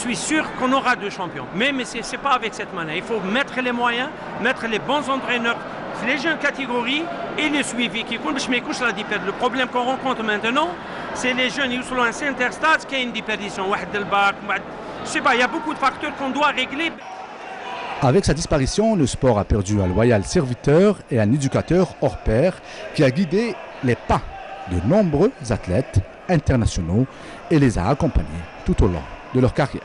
suis sûr qu'on aura 2 champions. Mais ce n'est pas avec cette manière. Il faut mettre les moyens, mettre les bons entraîneurs, les jeunes catégories et le suivi qui compte. Le problème qu'on rencontre maintenant, c'est les jeunes, ils sont à Interstade, qui a une déperdition. Je sais pas, il y a beaucoup de facteurs qu'on doit régler. Avec sa disparition, le sport a perdu un loyal serviteur et un éducateur hors pair qui a guidé les pas de nombreux athlètes internationaux et les a accompagnés tout au long de leur carrière.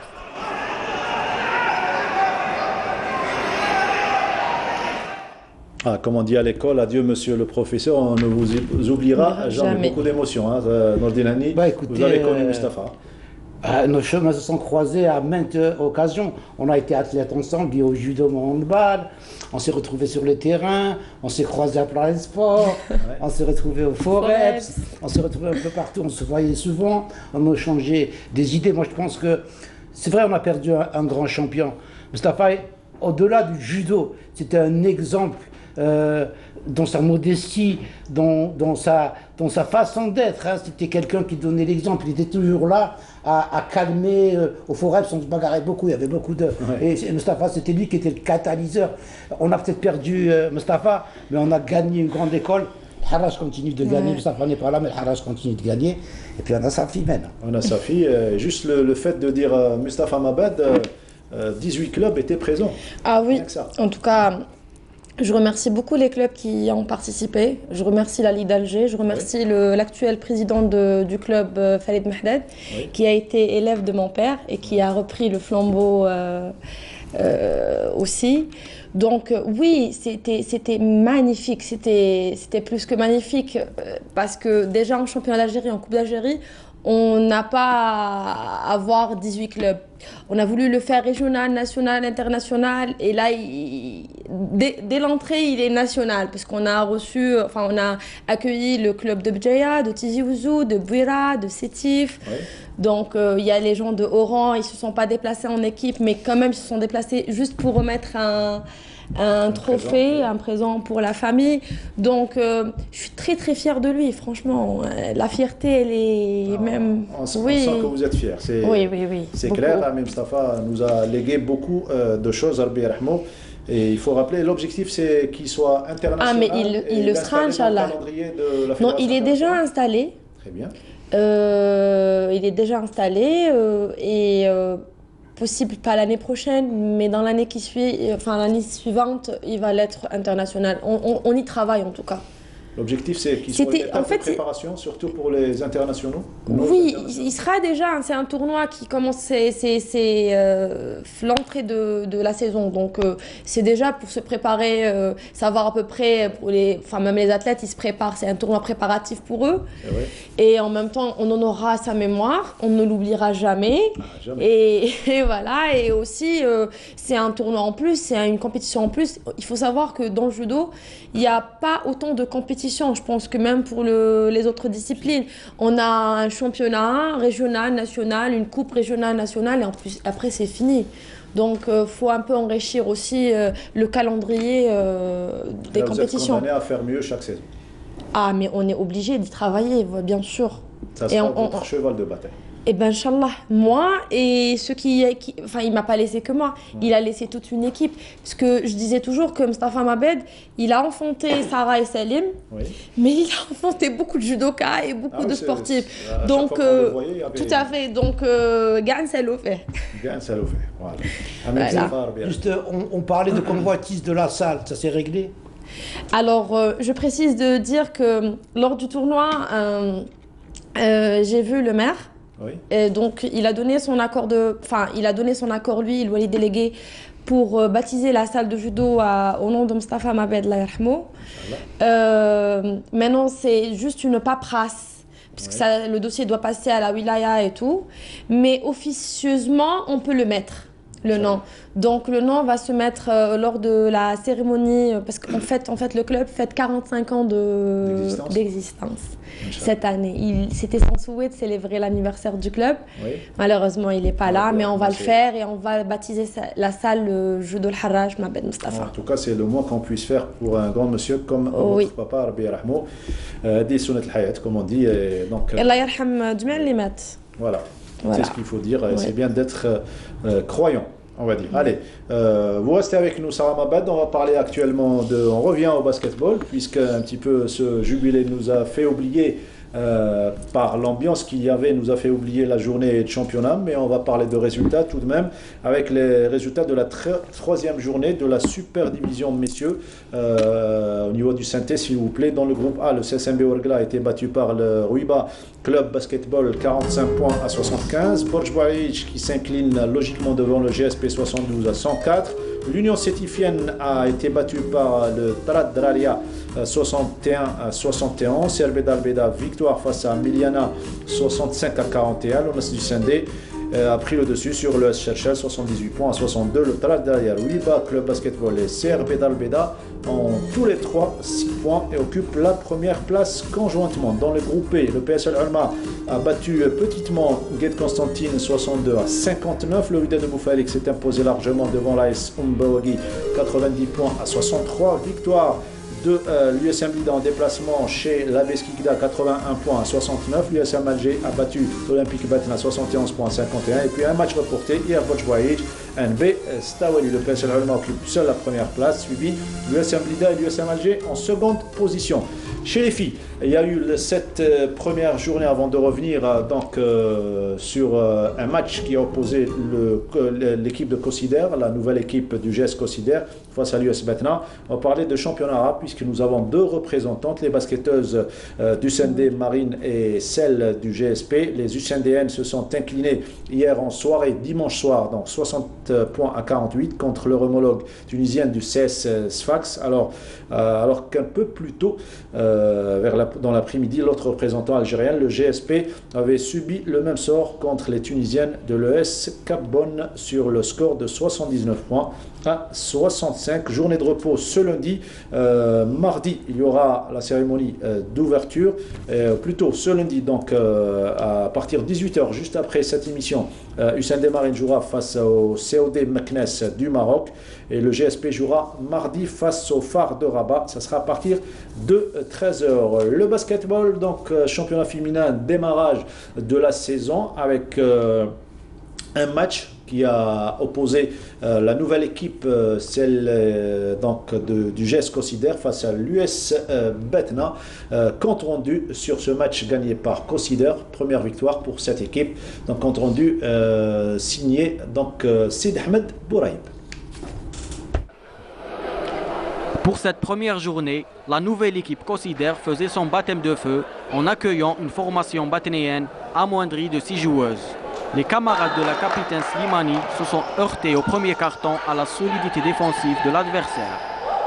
Comme on dit à l'école, adieu monsieur le professeur, on ne vous oubliera jamais. Beaucoup d'émotions, hein, Nordine Hani. Vous avez connu Mustapha. Nos chemins se sont croisés à maintes occasions. On a été athlètes ensemble, au judo, au handball, on s'est retrouvés sur le terrain, on s'est croisés à Plein Sport, on s'est retrouvés au Forex, on s'est retrouvés un peu partout, on se voyait souvent, on a échangé des idées. Moi je pense que c'est vrai, on a perdu un grand champion. Mustapha, au-delà du judo, c'était un exemple dans sa modestie, dans sa façon d'être. Hein. C'était quelqu'un qui donnait l'exemple. Il était toujours là à calmer. Au Forex, on se bagarrait beaucoup. Il y avait beaucoup de... Et Mustapha, c'était lui qui était le catalyseur. On a peut-être perdu Mustapha, mais on a gagné une grande école. Le Harrach continue de gagner. Mustapha n'est pas là, mais le Harrach continue de gagner. Et puis on a sa fille maintenant. On a sa fille. Juste le fait de dire Mustapha Mabed, 18 clubs étaient présents. Ah oui, en tout cas... Je remercie beaucoup les clubs qui ont participé. Je remercie la Ligue d'Alger. Je remercie l'actuel président du club, Khalid Mahdad, qui a été élève de mon père et qui a repris le flambeau aussi. Donc oui, c'était magnifique. C'était plus que magnifique parce que déjà en championnat d'Algérie, en Coupe d'Algérie, on n'a pas à avoir 18 clubs. On a voulu le faire régional, national, international. Et là, dès l'entrée, il est national. Parce qu'on a reçu, enfin, on a accueilli le club de Bdjaïa, de Tizi Ouzou, de Bouira, de Sétif. Donc, il y a les gens de Oran. Ils ne se sont pas déplacés en équipe, mais quand même, ils se sont déplacés juste pour remettre un trophée, un présent pour la famille. Donc, je suis très très fière de lui, franchement. La fierté, elle est même... On sent que vous êtes fiers. Oui. C'est clair, Mustapha nous a légué beaucoup de choses, Rabbi Rahmo. Et il faut rappeler, l'objectif c'est qu'il soit international. Ah, mais il le sera, Inch'Allah. Non, il est déjà installé. Très bien. Il est déjà installé possible pas l'année prochaine, mais dans l'année qui suit, enfin l'année suivante, il va l'être international. On y travaille en tout cas. L'objectif, c'est qu'il soit une étape de préparation, surtout pour les internationaux. Oui, il sera déjà. C'est un tournoi qui commence, c'est l'entrée de la saison. Donc, c'est déjà pour se préparer, savoir à peu près, enfin, même les athlètes, ils se préparent. C'est un tournoi préparatif pour eux. Et en même temps, on honorera sa mémoire. On ne l'oubliera jamais. Et voilà. Et aussi, c'est un tournoi en plus, c'est une compétition en plus. Il faut savoir que dans le judo, il n'y a pas autant de compétitions. Je pense que même pour les autres disciplines, on a un championnat régional, national, une coupe régionale, nationale, et en plus, après, c'est fini. Donc, il faut un peu enrichir aussi le calendrier des compétitions. Vous êtes condamné à faire mieux chaque saison. Ah, mais on est obligé d'y travailler, bien sûr. Ça sera votre cheval de bataille. Eh bien, Inch'Allah, moi et ceux enfin, il ne m'a pas laissé que moi, il a laissé toute une équipe. Parce que je disais toujours que Mustapha Mabed, il a enfanté Sarah et Salim, mais il a enfanté beaucoup de judokas et beaucoup de sportifs. Donc, tout à fait. Donc, gagne, ça le fait. Gagne, ça le fait. Voilà. Juste, on parlait de convoitise de la salle, ça s'est réglé? Alors, je précise de dire que lors du tournoi, j'ai vu le maire. Et donc il a donné son accord lui, il doit les déléguer pour baptiser la salle de judo au nom de Mustapha Mabed Layarhmo. Maintenant c'est juste une paperasse puisque le dossier doit passer à la wilaya et tout, mais officieusement on peut le mettre. Le nom. Donc le nom va se mettre lors de la cérémonie, parce qu'en fait, le club fête 45 ans d'existence cette année. C'était son souhait de célébrer l'anniversaire du club. Malheureusement, il n'est pas là, mais on va le faire et on va baptiser la salle Judo Al-Harrach Mabed Mustapha. En tout cas, c'est le moins qu'on puisse faire pour un grand monsieur comme votre papa, Rabbi Rahmo. Des sunnat al-hayat, comme on dit. Allah yarham jami' li mat. Voilà. Voilà. C'est ce qu'il faut dire. Ouais. C'est bien d'être croyant, on va dire. Allez, vous restez avec nous, Sarah Mabad. On va parler actuellement on revient au basketball, puisque un petit peu ce jubilé nous a fait oublier. Par l'ambiance qu'il y avait, nous a fait oublier la journée de championnat, mais on va parler de résultats tout de même, avec les résultats de la troisième journée de la super division messieurs au niveau du synthé, s'il vous plaît. Dans le groupe A, le CSMB Ouargla a été battu par le Ruiba Club Basketball 45 points à 75, Borj Bouaïch qui s'incline logiquement devant le GSP 72 à 104. L'Union Sétifienne a été battue par le Talat Draria 61 à 71. CRB d'Albeda, victoire face à Miliana 65 à 41. L'ONAS du Sindé a pris le dessus sur le Cherchel 78 points à 62. Le Talat Draria, Ruiba Club Basketball et CRB d'Albeda ont tous les trois 6 points et occupent la première place conjointement. Dans le groupe B, le PSL Alma a battu petitement Gued Constantine 62 à 59. Le Wydad de Boufalik s'est imposé largement devant l'AS Umbawagi 90 points à 63. Victoire de l'USM Lida en déplacement chez l'ABS Kikda 81 points à 69. L'USM Alger a battu l'Olympique Batna 71 points à 51. Et puis un match reporté hier, Bojwaïj, NB Stawali. Le PSL Alma occupe seul la première place, suivi l'USM Lida et l'USM Alger en seconde position. Chez les filles, il y a eu cette première journée avant de revenir sur un match qui a opposé l'équipe de Kosider, la nouvelle équipe du GS Kosider face à l'US Batna. On va parler de championnat arabe puisque nous avons deux représentantes, les basketteuses du SND Marine et celle du GSP. Les USNDN se sont inclinés hier en soirée, dimanche soir, donc 60 points à 48 contre leur homologue tunisienne du CS Sfax. Alors qu'un peu plus tôt, dans l'après-midi, l'autre représentant algérien, le GSP, avait subi le même sort contre les Tunisiennes de l'ES Cap Bonne sur le score de 79 points à 65. Journée de repos ce lundi. Mardi, il y aura la cérémonie d'ouverture. Plutôt ce lundi, donc à partir de 18h, juste après cette émission, USND Marine jouera face au COD Meknes du Maroc. Et le GSP jouera mardi face au Phare de Rabat. Ça sera à partir de 13h. Le basketball, donc championnat féminin, démarrage de la saison avec un match qui a opposé la nouvelle équipe, celle du GS Kosider face à l'US Betna. Compte rendu sur ce match gagné par Kosider, première victoire pour cette équipe. Donc compte rendu signé Sid Ahmed Bouraïb. Pour cette première journée, la nouvelle équipe Kosider faisait son baptême de feu en accueillant une formation batnéenne amoindrie de 6 joueuses. Les camarades de la capitaine Slimani se sont heurtés au premier carton à la solidité défensive de l'adversaire.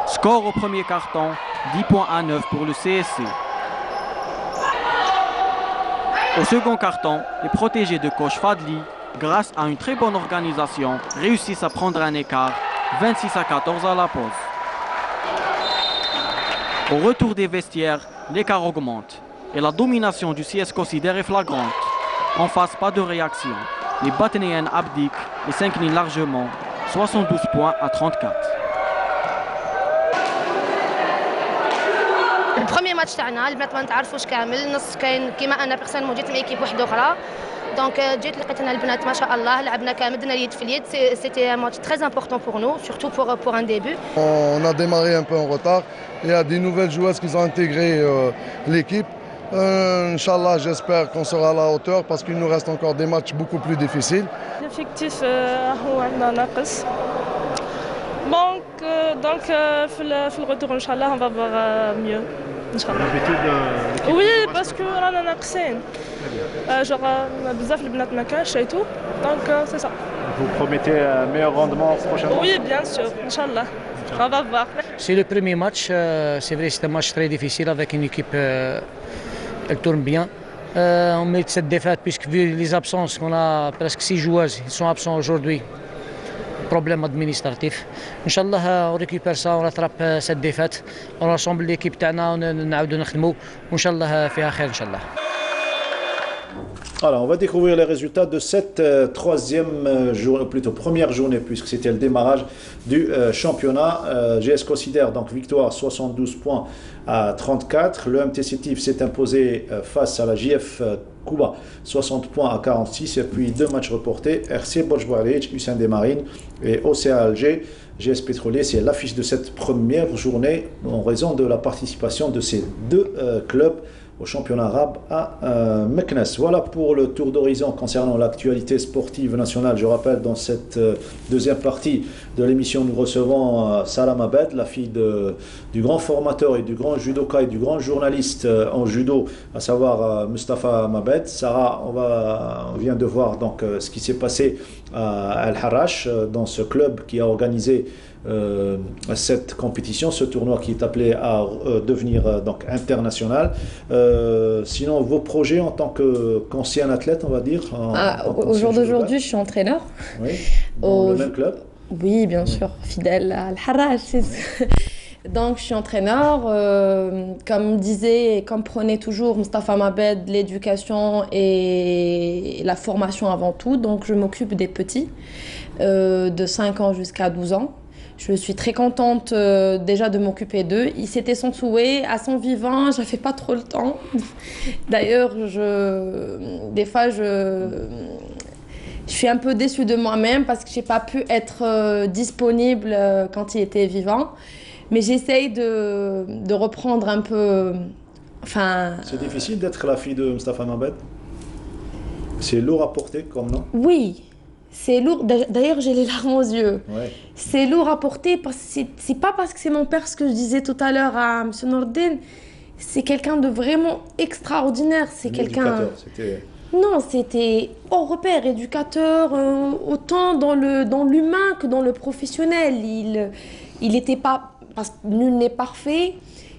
Score au premier carton, 10 points à 9 pour le CSC. Au second carton, les protégés de coach Fadli, grâce à une très bonne organisation, réussissent à prendre un écart, 26 à 14 à la pause. Au retour des vestiaires, l'écart augmente et la domination du CS Kosider est flagrante. En face, pas de réaction. Les Batnéennes abdiquent et s'inclinent largement, 72 points à 34. البروميير ماتش تاعنا البنات ما نتعرفوش كامل نص كاين كيما انا بيرسونيلمون جيت من ايكيب واحده اخرى دونك جيت لقيت انا البنات ما شاء الله لعبنا كامل درنا اليد في اليد سيتي ان ماتش تري امبورطون بور نو سورتو pour un début. On a démarré un peu en retard. Il y a des nouvelles joueuses qui ont intégré l'équipe. Inch'Allah, j'espère qu'on sera à la hauteur parce qu'il nous reste encore des matchs beaucoup plus difficiles. L'effectif هو عندنا ناقص. Donc في le retour Inch'Allah on va voir mieux. Inch'Allah. Oui, parce que رانا ناقصين. Genre بزاف البنات ما كانش et tout. Donc c'est ça. Vous promettez un meilleur rendement prochainement? Oui, bien sûr. Inch'Allah. On va voir. C'est le premier match. C'est vrai, c'est un match très difficile avec une équipe. Elle tourne bien. On mérite cette défaite puisque vu les absences, qu'on a presque 6 joueuses, ils sont absents aujourd'hui. Problème administratif. Inch'Allah, on récupère ça, on rattrape cette défaite. On rassemble l'équipe تاعنا ونعاودوا نخدموا. Inch'Allah, فيها خير Inch'Allah. Alors, on va découvrir les résultats de cette première journée, puisque c'était le démarrage du championnat. GS considère donc victoire 72 points à 34. Le MT Sétif s'est imposé face à la JF Cuba 60 points à 46. Et puis deux matchs reportés, RC Borj-Bouarich, Hussein des Marines et OCA Alger. GS Pétrolier, c'est l'affiche de cette première journée en raison de la participation de ces deux clubs au championnat arabe à Meknes. Voilà pour le tour d'horizon concernant l'actualité sportive nationale. Je rappelle, dans cette deuxième partie de l'émission, nous recevons Salam Abed, la fille du grand formateur et du grand judoka et du grand journaliste en judo, à savoir Mustafa Mabed. Sarah, on vient de voir donc ce qui s'est passé à Al-Harrach, dans ce club qui a organisé cette compétition, ce tournoi qui est appelé à devenir donc international. Sinon, vos projets en tant qu'ancien athlète, on va dire. Au jour d'aujourd'hui, je suis entraîneur. Oui. Dans le même club. Oui, bien sûr, fidèle à Al-Harrach. Donc, je suis entraîneur. Comme disait et comme prenait toujours Mustafa Mabed, l'éducation et la formation avant tout. Donc, je m'occupe des petits de 5 ans jusqu'à 12 ans. Je suis très contente déjà de m'occuper d'eux. C'était son souhait. À son vivant, je n'avais pas trop le temps. D'ailleurs, des fois, je suis un peu déçue de moi-même parce que je n'ai pas pu être disponible quand il était vivant. Mais j'essaye de reprendre un peu... C'est difficile d'être la fille de Mustafa Mabed? C'est lourd à porter comme nom? Oui. C'est lourd, d'ailleurs j'ai les larmes aux yeux. Ouais. C'est lourd à porter parce que c'est pas parce que c'est mon père, ce que je disais tout à l'heure à M. Nordin, c'est quelqu'un de vraiment extraordinaire. C'est quelqu'un. Non, c'était hors repère, éducateur, autant dans l'humain que dans le professionnel. Il était pas, parce que nul n'est parfait,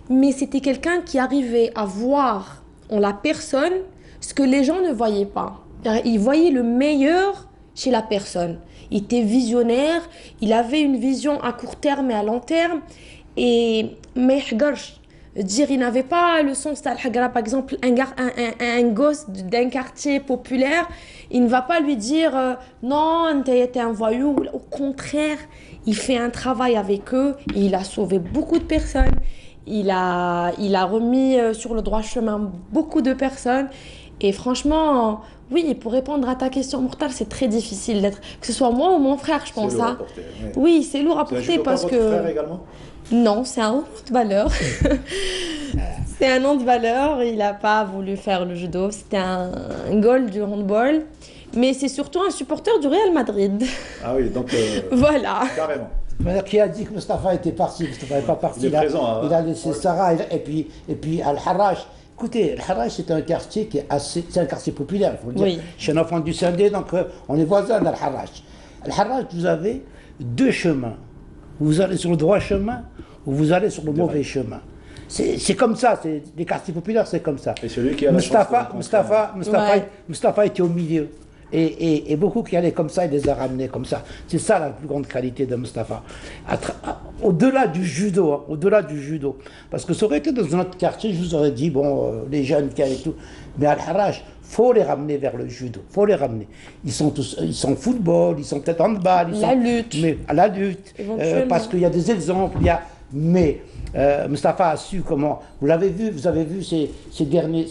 mais c'était quelqu'un qui arrivait à voir en la personne ce que les gens ne voyaient pas. Il voyait le meilleur chez la personne. Il était visionnaire, il avait une vision à court terme et à long terme. Et mais dire il n'avait pas le sens d'Al-Hagra, par exemple, un gosse d'un quartier populaire, il ne va pas lui dire non, t'es un voyou. Au contraire, il fait un travail avec eux et il a sauvé beaucoup de personnes. Il a remis sur le droit chemin beaucoup de personnes. Et franchement, oui, pour répondre à ta question, Mokhtar, c'est très difficile d'être, que ce soit moi ou mon frère, je pense. Hein. Oui, c'est lourd à porter parce que. Votre frère également? Non, c'est un handballeur. C'est un handballeur. Il n'a pas voulu faire le judo. C'était un goal du handball. Mais c'est surtout un supporter du Real Madrid. Ah oui, donc. Voilà. Carrément. Qui a dit que Mustafa était parti? Mustafa n'est pas parti. Il est présent. Il a laissé Sarah et puis Al-Harrach. Écoutez, Al-Harrach, c'est un quartier qui est c'est un quartier populaire, il faut le dire. Oui. Je suis un enfant du Sindé, donc on est voisins d'Al-Harrach. Al-Harrach, vous avez deux chemins. Vous allez sur le droit chemin ou vous allez sur le mauvais chemin. C'est comme ça, les quartiers populaires, c'est comme ça. Et celui qui a Mustafa était au milieu. Et beaucoup qui allaient comme ça, il les a ramenés comme ça. C'est ça la plus grande qualité de Mustafa. Au-delà du judo, Parce que ça aurait été dans un autre quartier, je vous aurais dit, bon, les jeunes qui allaient tout. Mais à Al-Harrach, faut les ramener vers le judo. Faut les ramener. Ils sont football, ils sont peut-être handball. Lutte. Mais à la lutte. Parce qu'il y a des exemples, mais Mustafa a su comment. Vous avez vu ces derniers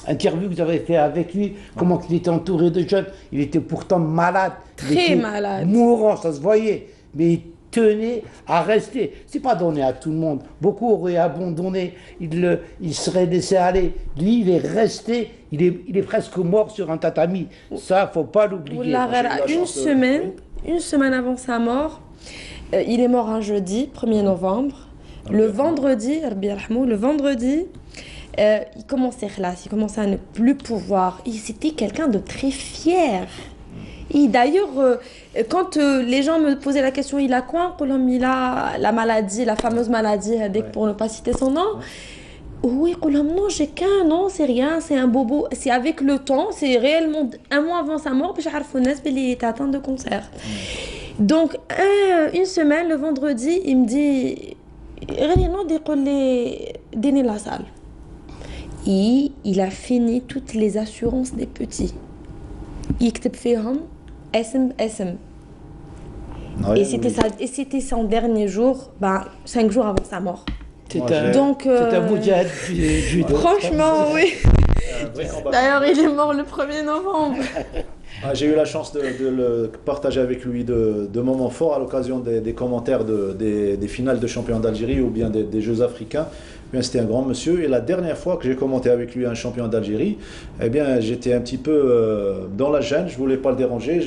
interviews que vous avez fait avec lui, comment il était entouré de jeunes. Il était pourtant malade. Très malade. Mourant, ça se voyait. Mais il tenait à rester. C'est pas donné à tout le monde. Beaucoup auraient abandonné. Il serait laissé aller. Lui, il est resté. Il est presque mort sur un tatami. Ça, faut pas l'oublier. Une semaine avant sa mort. Il est mort un jeudi, 1er novembre. Le vendredi, il commençait à ne plus pouvoir. C'était quelqu'un de très fier. Et d'ailleurs, quand les gens me posaient la question, il a quoi? Il a la maladie, la fameuse maladie, pour ne pas citer son nom. Oui, non, j'ai qu'un, non, c'est rien, c'est un bobo. C'est avec le temps, c'est réellement un mois avant sa mort, puis il était atteint de cancer. Donc, une semaine, le vendredi, il me dit, la salle. Et il a fini toutes les assurances des petits. يكتب فيهم اسم. Et c'était son dernier jour, 5 jours avant sa mort. C'est un moudjahid du judo. Franchement, oui. D'ailleurs, il est mort le 1er novembre. J'ai eu la chance de le partager avec lui de moments forts à l'occasion des commentaires des finales de championnat d'Algérie ou bien des Jeux africains. Eh bien, c'était un grand monsieur, et la dernière fois que j'ai commenté avec lui un champion d'Algérie, eh bien, j'étais un petit peu dans la gêne, je voulais pas le déranger,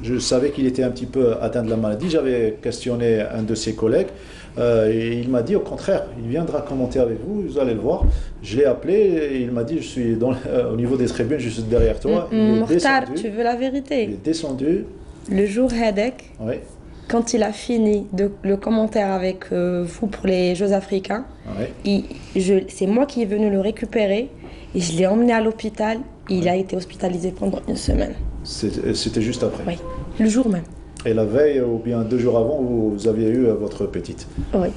je savais qu'il était un petit peu atteint de la maladie. J'avais questionné un de ses collègues et il m'a dit au contraire, il viendra commenter avec vous, vous allez le voir. Je l'ai appelé et il m'a dit, je suis au niveau des tribunes, je suis derrière toi. Mokhtar, tu veux la vérité? Il est descendu. Le jour Hadek, oui. Quand il a fini le commentaire avec vous pour les Jeux africains, oui. C'est moi qui est venu le récupérer et je l'ai emmené à l'hôpital. Il a été hospitalisé pendant 1 semaine. C'était juste après? Oui, le jour même. Et la veille, ou bien 2 jours avant, vous aviez eu votre petite? Oui.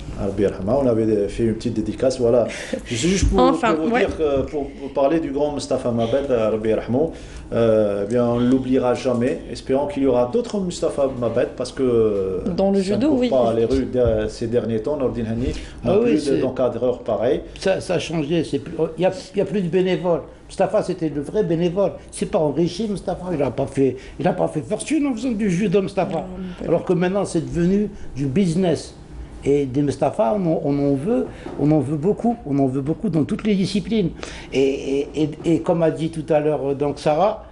On avait fait une petite dédicace, voilà. C'est juste pour vous dire, pour parler du grand Mustapha Mabed, bien, on ne l'oubliera jamais. Espérons qu'il y aura d'autres Mustapha Mabed, parce que dans le judo, oui. Pas les rues ces derniers temps, Nordine Hani n'a plus d'encadreurs pareils. Ça a changé, il n'y a plus de bénévoles. Mustafa, c'était le vrai bénévole. C'est pas enrichi, Mustafa. Il n'a pas fait fortune en faisant du judo, Mustafa. Alors que maintenant, c'est devenu du business. Et des Mustafa, on en veut beaucoup. On en veut beaucoup dans toutes les disciplines. Et comme a dit tout à l'heure donc Sarah,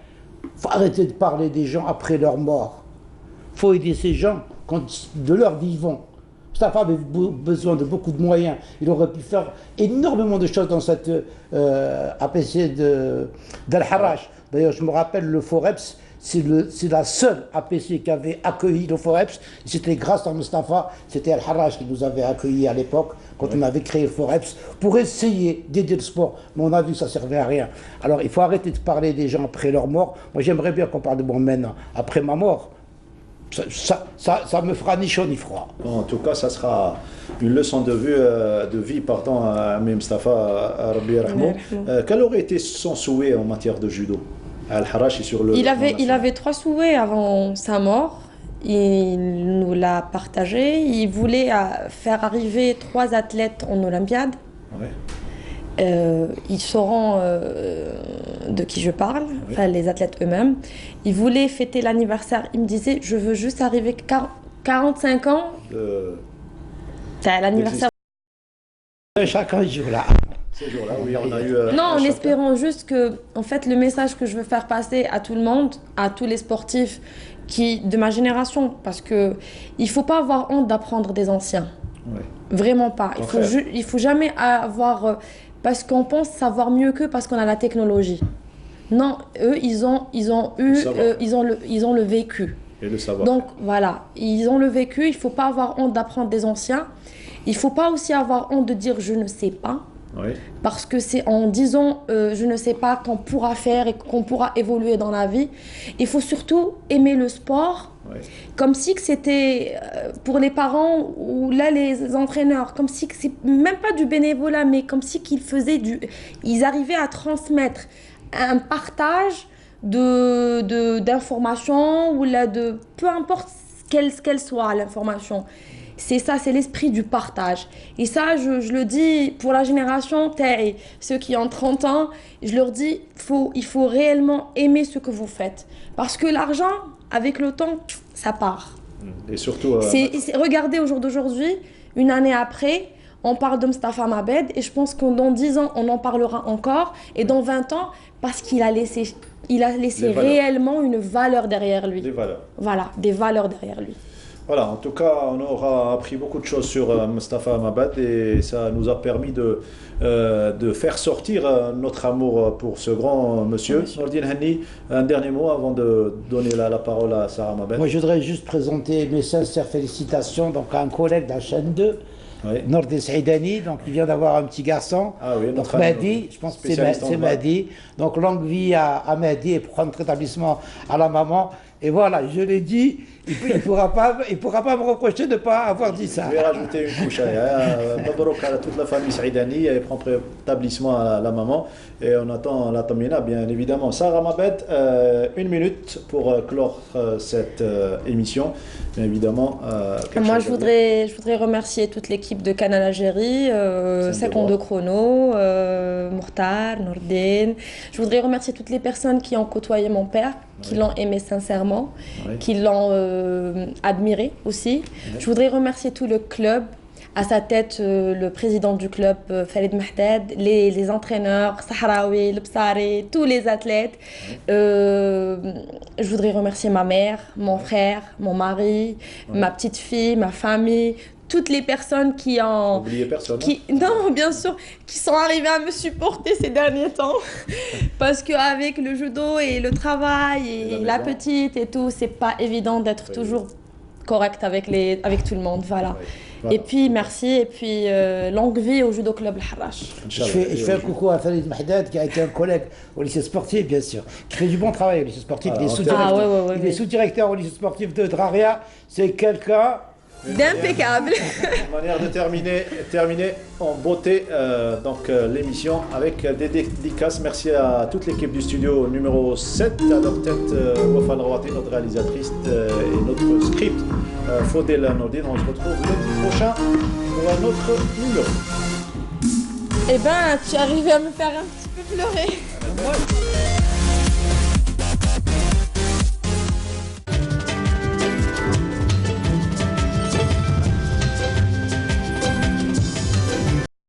faut arrêter de parler des gens après leur mort. Faut aider ces gens de leur vivant. Mustafa avait besoin de beaucoup de moyens. Il aurait pu faire énormément de choses dans cette APC d'Al-Harrach. D'ailleurs, je me rappelle, le Foreps, c'est la seule APC qui avait accueilli le Foreps. C'était grâce à Mustafa, c'était Al-Harrach qui nous avait accueillis à l'époque, quand on avait créé le Foreps, pour essayer d'aider le sport. Mais on a vu que ça ne servait à rien. Alors, il faut arrêter de parler des gens après leur mort. Moi, j'aimerais bien qu'on parle de moi maintenant, après ma mort. Ça me fera ni chaud ni froid. En tout cas, ça sera une leçon de vie à Mustafa Rabbi Rahmou. Quel aurait été son souhait en matière de judo? Al-Harrach sur le... Il avait 3 souhaits avant sa mort. Il nous l'a partagé. Il voulait faire arriver 3 athlètes en Olympiade. Ouais. Ils sauront de qui je parle, enfin, les athlètes eux-mêmes. Ils voulaient fêter l'anniversaire. Ils me disaient, je veux juste arriver 45 ans. C'est l'anniversaire. Chacun joue là. Ces jours-là, oui, on a eu... non, en espérant juste que, en fait, le message que je veux faire passer à tout le monde, à tous les sportifs de ma génération, parce que il faut pas avoir honte d'apprendre des anciens. Ouais. Vraiment pas. Il faut jamais avoir... parce qu'on pense savoir mieux qu'eux parce qu'on a la technologie. Non, eux, ils ont le vécu. Et le savoir. Donc voilà, ils ont le vécu. Il ne faut pas avoir honte d'apprendre des anciens. Il ne faut pas aussi avoir honte de dire je ne sais pas. Oui. Parce que c'est en disant je ne sais pas qu'on pourra faire et qu'on pourra évoluer dans la vie. Il faut surtout aimer le sport. Oui. Comme si que c'était pour les parents ou là les entraîneurs, comme si que c'est même pas du bénévolat, mais comme si qu'ils faisaient ils arrivaient à transmettre un partage d'informations ou là peu importe qu'elle soit l'information. C'est ça, c'est l'esprit du partage. Et ça, je le dis pour la génération TAI, ceux qui ont 30 ans, je leur dis, il faut réellement aimer ce que vous faites. Parce que l'argent, avec le temps, ça part. Et surtout... regardez au jour d'aujourd'hui, une année après, on parle de Mustapha Mabed et je pense que dans 10 ans, on en parlera encore. Et dans 20 ans, parce qu'il a laissé réellement une valeur derrière lui. Des valeurs. Voilà, des valeurs derrière lui. Voilà, en tout cas, on aura appris beaucoup de choses sur Mustapha Mabed et ça nous a permis de faire sortir notre amour pour ce grand monsieur. Nordine Hani, un dernier mot avant de donner la parole à Sarah Mabed. Moi, je voudrais juste présenter mes sincères félicitations donc, à un collègue de la chaîne 2 Nordin Saïdani, donc il vient d'avoir un petit garçon. Ah oui, donc Mahdi, je pense que c'est Mahdi. Donc longue vie à Mahdi et prendre rétablissement à la maman. Et voilà, je l'ai dit, il ne pourra pas me reprocher de ne pas avoir dit ça. Je vais rajouter une couche. Mabrouk à toute la famille Saïdani et prend rétablissement à la maman. Et on attend la Tamina, bien évidemment. Sarah Mabed, 1 minute pour clore cette émission. Bien évidemment. Moi, je voudrais remercier toute l'équipe de Canal Algérie, Secondo Chrono, Mourtar, Nordin. Je voudrais remercier toutes les personnes qui ont côtoyé mon père, qui l'ont aimé sincèrement, qui l'ont admiré aussi. Je voudrais remercier tout le club, à sa tête le président du club, Farid Mahdad, les entraîneurs, Sahraoui, Lbsari, tous les athlètes. Je voudrais remercier ma mère, mon frère, mon mari, ma petite fille, ma famille, toutes les personnes qui ont... N'oubliez personne. Non, bien sûr, qui sont arrivées à me supporter ces derniers temps. Parce qu'avec le judo et le travail et la petite et tout, c'est pas évident d'être toujours correct avec tout le monde. Voilà. Voilà. Et puis merci, et puis longue vie au Judo Club Al-Harrach. Je fais un coucou à Farid Mahdad qui a été un collègue au lycée sportif, bien sûr, qui fait du bon travail au lycée sportif. Il est sous-directeur au lycée sportif de Draria. C'est quelqu'un d'impeccable. Une manière de terminer en beauté l'émission avec des dédicaces. Merci à toute l'équipe du studio numéro 7, à notre tête Wafa Al-Rawati, notre réalisatrice et notre script Faudel Nordin. On se retrouve lundi prochain pour un autre numéro. Eh ben, tu es arrivé à me faire un petit peu pleurer.